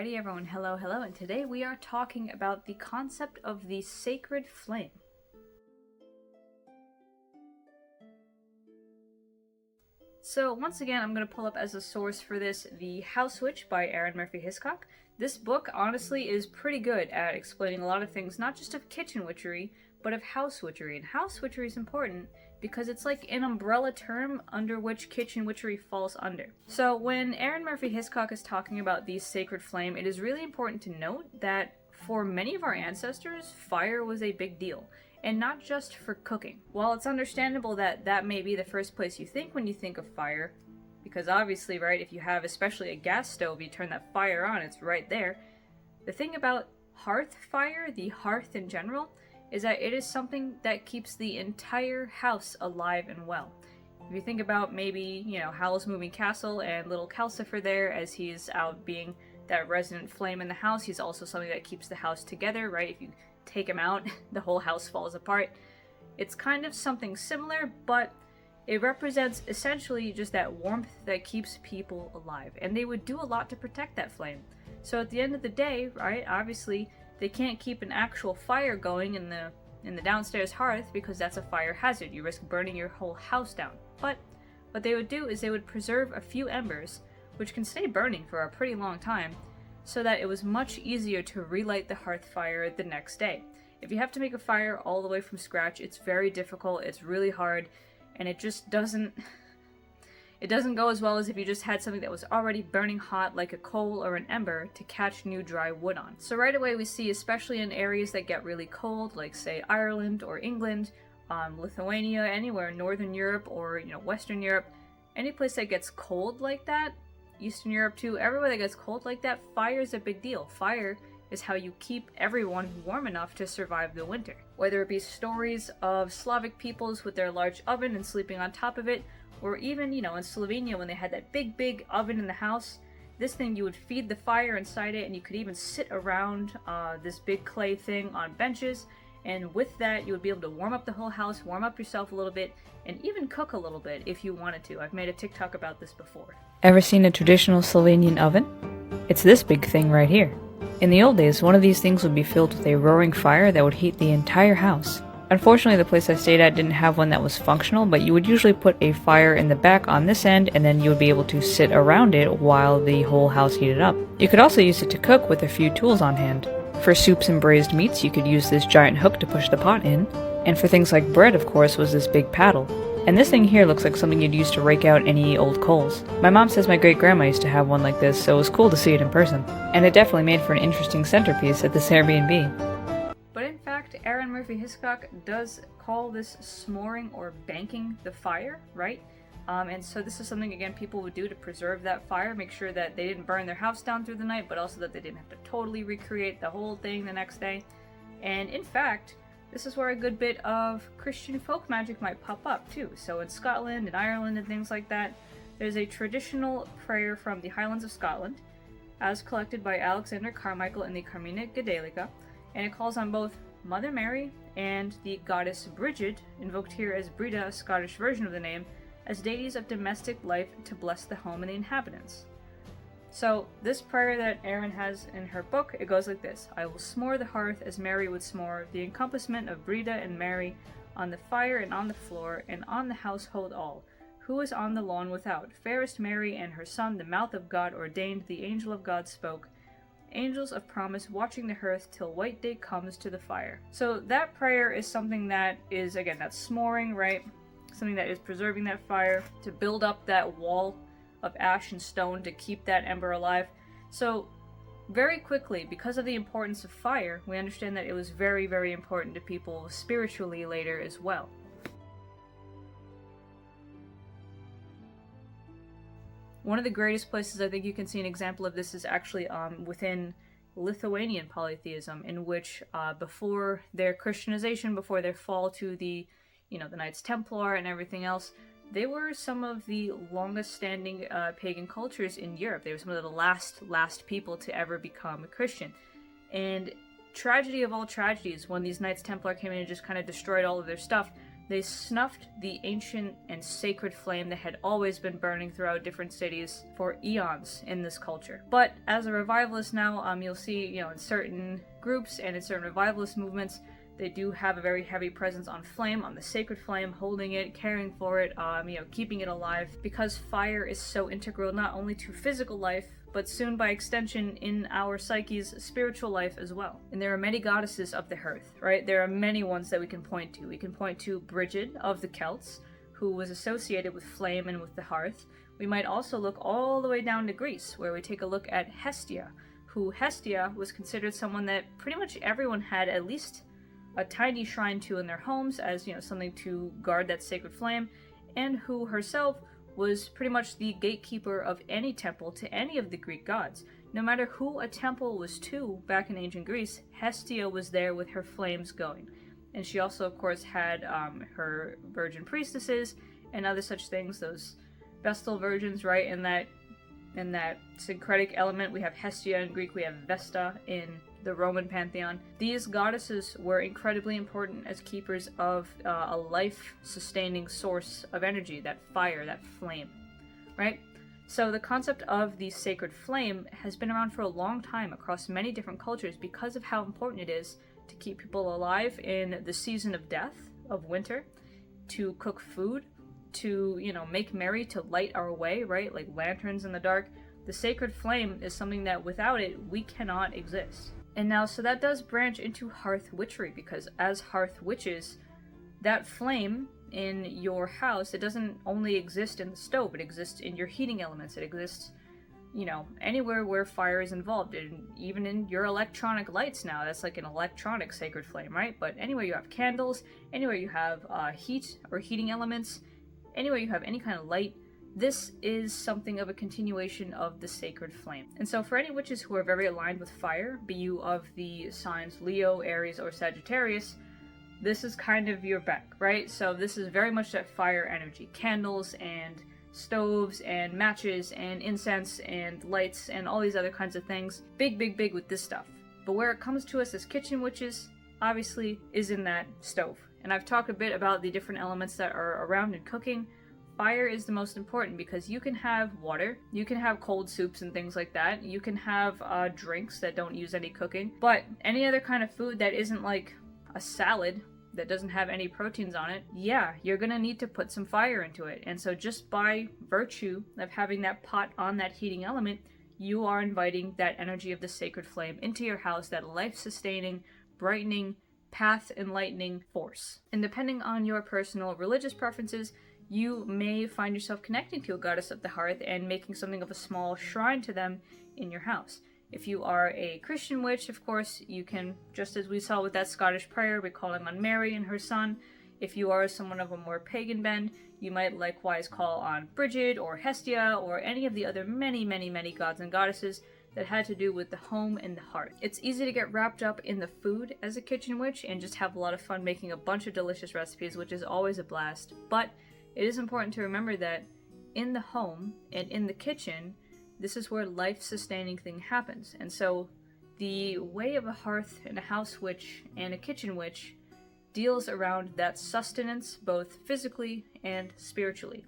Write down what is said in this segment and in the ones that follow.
Alrighty everyone, hello, and today we are talking about the concept of the sacred flame. So once again, I'm going to pull up as a source for this the House Witch by Arin Murphy-Hiscock. This book honestly is pretty good at explaining a lot of things, not just of kitchen witchery, but of house witchery. And house witchery is important because it's like an umbrella term under which kitchen witchery falls under. So when Arin Murphy-Hiscock is talking about the sacred flame, it is really important to note that for many of our ancestors, fire was a big deal. And not just for cooking. While it's understandable that that may be the first place you think when you think of fire, because obviously, right, if you have especially a gas stove, you turn that fire on, it's right there. The thing about hearth fire, the hearth in general, is that it is something that keeps the entire house alive and well. If you think about maybe, Howl's Moving Castle and little Calcifer there as he's out being that resident flame in the house, he's also something that keeps the house together, right? If you take him out, the whole house falls apart. It's kind of something similar, but it represents essentially just that warmth that keeps people alive. And they would do a lot to protect that flame. So at the end of the day, right, obviously they can't keep an actual fire going in the downstairs hearth because that's a fire hazard. You risk burning your whole house down. But what they would do is they would preserve a few embers, which can stay burning for a pretty long time, so that it was much easier to relight the hearth fire the next day. If you have to make a fire all the way from scratch, it's very difficult, it's really hard, and it just doesn't go as well as if you just had something that was already burning hot like a coal or an ember to catch new dry wood on. So right away we see, especially in areas that get really cold, like say Ireland or England, Lithuania, anywhere in Northern Europe or Western Europe, any place that gets cold like that, Eastern Europe too, everywhere that gets cold like that, fire is a big deal. Fire is how you keep everyone warm enough to survive the winter. Whether it be stories of Slavic peoples with their large oven and sleeping on top of it, or even, in Slovenia when they had that big oven in the house, this thing, you would feed the fire inside it, and you could even sit around this big clay thing on benches, and with that you would be able to warm up the whole house, warm up yourself a little bit, and even cook a little bit if you wanted to. I've made a TikTok about this before. Ever seen a traditional Slovenian oven? It's this big thing right here. In the old days, one of these things would be filled with a roaring fire that would heat the entire house. Unfortunately, the place I stayed at didn't have one that was functional, but you would usually put a fire in the back on this end, and then you would be able to sit around it while the whole house heated up. You could also use it to cook with a few tools on hand. For soups and braised meats, you could use this giant hook to push the pot in, and for things like bread, of course, was this big paddle. And this thing here looks like something you'd use to rake out any old coals. My mom says my great-grandma used to have one like this, so it was cool to see it in person. And it definitely made for an interesting centerpiece at this Airbnb. But in fact, Arin Murphy-Hiscock does call this s'moring or banking the fire, right? And so this is something, again, people would do to preserve that fire, make sure that they didn't burn their house down through the night, but also that they didn't have to totally recreate the whole thing the next day. And in fact, this is where a good bit of Christian folk magic might pop up too. So in Scotland and Ireland and things like that, there's a traditional prayer from the Highlands of Scotland, as collected by Alexander Carmichael in the Carmina Gadelica, and it calls on both Mother Mary and the goddess Brigid, invoked here as Brida, a Scottish version of the name, as deities of domestic life to bless the home and the inhabitants. So this prayer that Arin has in her book, it goes like this: I will s'more the hearth as Mary would s'more, the encompassment of Brida and Mary, on the fire and on the floor, and on the household all. Who is on the lawn without? Fairest Mary and her son, the mouth of God ordained, the angel of God spoke. Angels of promise watching the hearth till white day comes to the fire. So that prayer is something that is, again, that's s'moring, right? Something that is preserving that fire, to build up that wall of ash and stone to keep that ember alive. So very quickly, because of the importance of fire, we understand that it was very, very important to people spiritually later as well. One of the greatest places I think you can see an example of this is actually within Lithuanian polytheism, in which before their Christianization, before their fall to the Knights Templar and everything else, they were some of the longest standing pagan cultures in Europe. They were some of the last people to ever become a Christian. And tragedy of all tragedies, when these Knights Templar came in and just kind of destroyed all of their stuff, They snuffed the ancient and sacred flame that had always been burning throughout different cities for eons in this culture. But as a revivalist now, you'll see, in certain groups and in certain revivalist movements, they do have a very heavy presence on flame, on the sacred flame, holding it, caring for it, keeping it alive, because fire is so integral not only to physical life, but soon by extension in our psyche's spiritual life as well. And there are many goddesses of the hearth, right? There are many ones that we can point to. We can point to Brigid of the Celts, who was associated with flame and with the hearth. We might also look all the way down to Greece, where we take a look at Hestia, who Hestia was considered someone that pretty much everyone had at least a tiny shrine to in their homes as, something to guard that sacred flame, and who herself was pretty much the gatekeeper of any temple to any of the Greek gods. No matter who a temple was to back in ancient Greece, Hestia was there with her flames going. And she also, of course, had her virgin priestesses and other such things, those Vestal virgins, right? In that syncretic element, we have Hestia in Greek, we have Vesta in the Roman pantheon. These goddesses were incredibly important as keepers of a life-sustaining source of energy, that fire, that flame, right? So the concept of the sacred flame has been around for a long time across many different cultures because of how important it is to keep people alive in the season of death, of winter, to cook food, to, make merry, to light our way, right? Like lanterns in the dark. The sacred flame is something that without it, we cannot exist. And now, so that does branch into Hearth Witchery, because as Hearth witches, that flame in your house, it doesn't only exist in the stove, it exists in your heating elements, it exists, anywhere where fire is involved, and even in your electronic lights now, that's like an electronic sacred flame, right? But anywhere you have candles, anywhere you have heat or heating elements, anywhere you have any kind of light, this is something of a continuation of the sacred flame. And so for any witches who are very aligned with fire, be you of the signs Leo, Aries, or Sagittarius, this is kind of your back, right? So this is very much that fire energy. Candles and stoves and matches and incense and lights and all these other kinds of things. Big, big, big with this stuff. But where it comes to us as kitchen witches, obviously, is in that stove. And I've talked a bit about the different elements that are around in cooking. Fire is the most important because you can have water, you can have cold soups and things like that, you can have drinks that don't use any cooking, but any other kind of food that isn't like a salad that doesn't have any proteins on it, yeah, you're gonna need to put some fire into it. And so just by virtue of having that pot on that heating element, you are inviting that energy of the sacred flame into your house, that life-sustaining, brightening, path enlightening force. And depending on your personal religious preferences, you may find yourself connecting to a goddess of the hearth and making something of a small shrine to them in your house. If you are a Christian witch, of course, you can, just as we saw with that Scottish prayer, be calling on Mary and her son. If you are someone of a more pagan bend, you might likewise call on Brigid or Hestia or any of the other many, many, many gods and goddesses that had to do with the home and the hearth. It's easy to get wrapped up in the food as a kitchen witch and just have a lot of fun making a bunch of delicious recipes, which is always a blast. But it is important to remember that in the home and in the kitchen, this is where life-sustaining thing happens. And so the way of a hearth and a house witch and a kitchen witch deals around that sustenance, both physically and spiritually.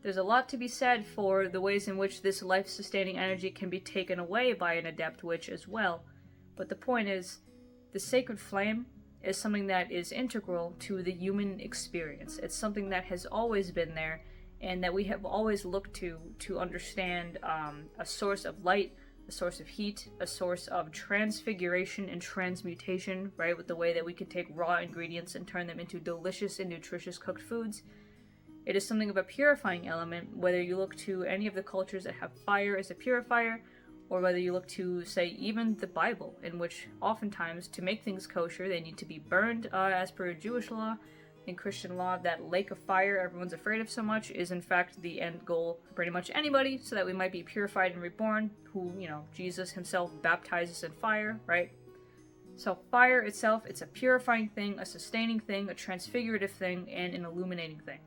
There's a lot to be said for the ways in which this life-sustaining energy can be taken away by an adept witch as well. But the point is, the sacred flame is something that is integral to the human experience. It's something that has always been there and that we have always looked to understand a source of light, a source of heat, a source of transfiguration and transmutation, right? With the way that we can take raw ingredients and turn them into delicious and nutritious cooked foods. It is something of a purifying element, whether you look to any of the cultures that have fire as a purifier, or whether you look to, say, even the Bible, in which oftentimes, to make things kosher, they need to be burned as per Jewish law. In Christian law, that lake of fire everyone's afraid of so much is in fact the end goal for pretty much anybody, so that we might be purified and reborn, who, Jesus himself baptizes in fire, right? So fire itself, it's a purifying thing, a sustaining thing, a transfigurative thing, and an illuminating thing.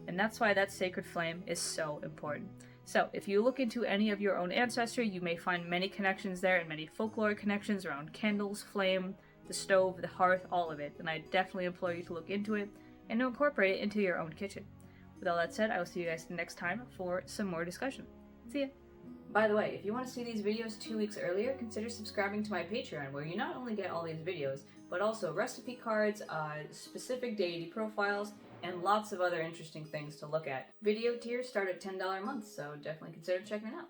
And that's why that sacred flame is so important. So, if you look into any of your own ancestry, you may find many connections there and many folkloric connections around candles, flame, the stove, the hearth, all of it. And I definitely implore you to look into it. and to incorporate it into your own kitchen. With all that said, I will see you guys next time for some more discussion. See ya! By the way, if you want to see these videos 2 weeks earlier, consider subscribing to my Patreon, where you not only get all these videos, but also recipe cards, specific deity profiles, and lots of other interesting things to look at. Video tiers start at $10 a month, so definitely consider checking it out.